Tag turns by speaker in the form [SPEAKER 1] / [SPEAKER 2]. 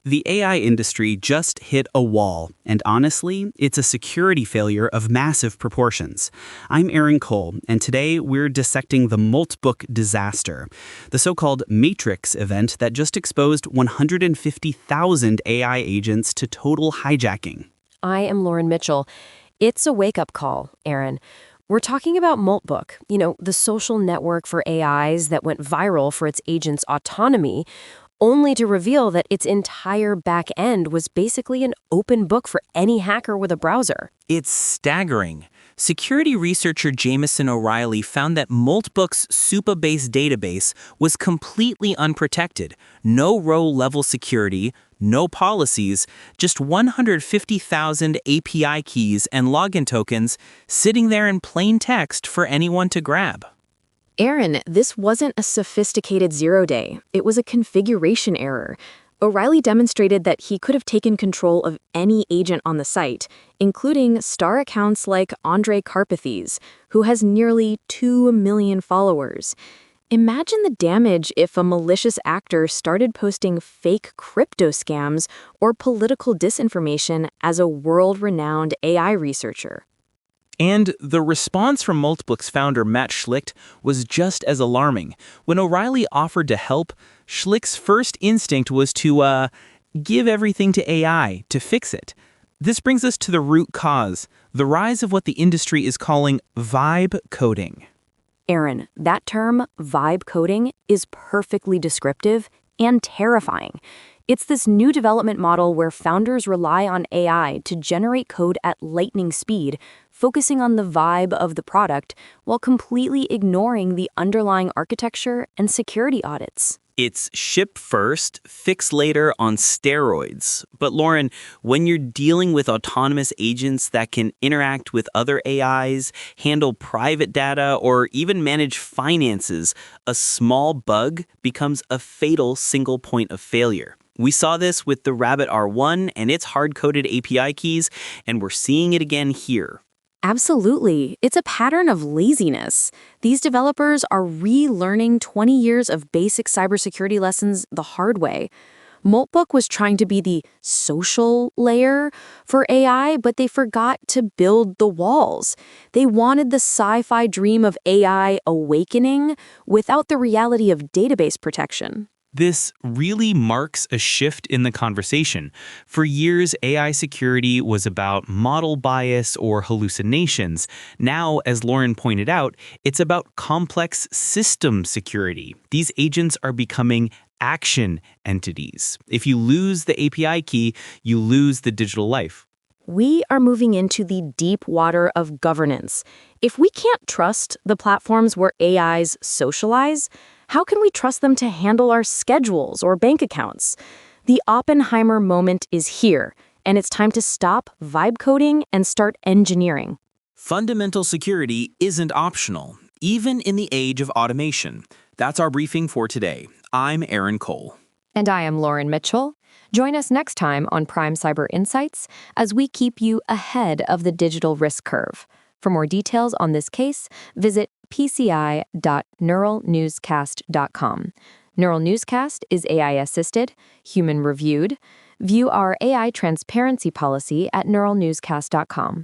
[SPEAKER 1] The AI industry just hit a wall, and honestly, it's a security failure of massive proportions. I'm Aaron Cole, and today we're dissecting the Moltbook disaster, the so-called Matrix event that just exposed 150,000 AI agents to total hijacking.
[SPEAKER 2] I am Lauren Mitchell. It's a wake-up call, Aaron. We're talking about Moltbook, the social network for AIs that went viral for its agents' autonomy, only to reveal that its entire back end was basically an open book for any hacker with a browser.
[SPEAKER 3] It's staggering. Security researcher Jameson O'Reilly found that Moltbook's Supabase database was completely unprotected. No row-level security, no policies, just 150,000 API keys and login tokens sitting there in plain text for anyone to grab.
[SPEAKER 4] Aaron, this wasn't a sophisticated zero-day. It was a configuration error. O'Reilly demonstrated that he could have taken control of any agent on the site, including star accounts like Andre Karpathy's, who has nearly 2 million followers. Imagine the damage if a malicious actor started posting fake crypto scams or political disinformation as a world-renowned AI researcher.
[SPEAKER 3] And the response from Moltbook's founder Matt Schlicht was just as alarming. When O'Reilly offered to help, Schlicht's first instinct was to give everything to AI to fix it. This brings us to the root cause, the rise of what the industry is calling vibe coding.
[SPEAKER 4] Aaron, that term, vibe coding, is perfectly descriptive and terrifying. It's this new development model where founders rely on AI to generate code at lightning speed, focusing on the vibe of the product while completely ignoring the underlying architecture and security audits.
[SPEAKER 1] It's ship first, fix later on steroids. But Lauren, when you're dealing with autonomous agents that can interact with other AIs, handle private data, or even manage finances, a small bug becomes a fatal single point of failure. We saw this with the Rabbit R1 and its hard-coded API keys, and we're seeing it again here.
[SPEAKER 4] Absolutely. It's a pattern of laziness. These developers are relearning 20 years of basic cybersecurity lessons the hard way. Moltbook was trying to be the social layer for AI, but they forgot to build the walls. They wanted the sci-fi dream of AI awakening without the reality of database protection.
[SPEAKER 3] This really marks a shift in the conversation. For years, AI security was about model bias or hallucinations. Now, as Lauren pointed out, it's about complex system security. These agents are becoming action entities. If you lose the API key, you lose the digital life.
[SPEAKER 4] We are moving into the deep water of governance. If we can't trust the platforms where AIs socialize, how can we trust them to handle our schedules or bank accounts? The Oppenheimer moment is here, and it's time to stop vibe coding and start engineering.
[SPEAKER 3] Fundamental security isn't optional, even in the age of automation. That's our briefing for today. I'm Aaron Cole.
[SPEAKER 2] And I am Lauren Mitchell. Join us next time on Prime Cyber Insights as we keep you ahead of the digital risk curve. For more details on this case, visit pci.neuralnewscast.com. Neural Newscast is AI-assisted, human-reviewed. View our AI transparency policy at neuralnewscast.com.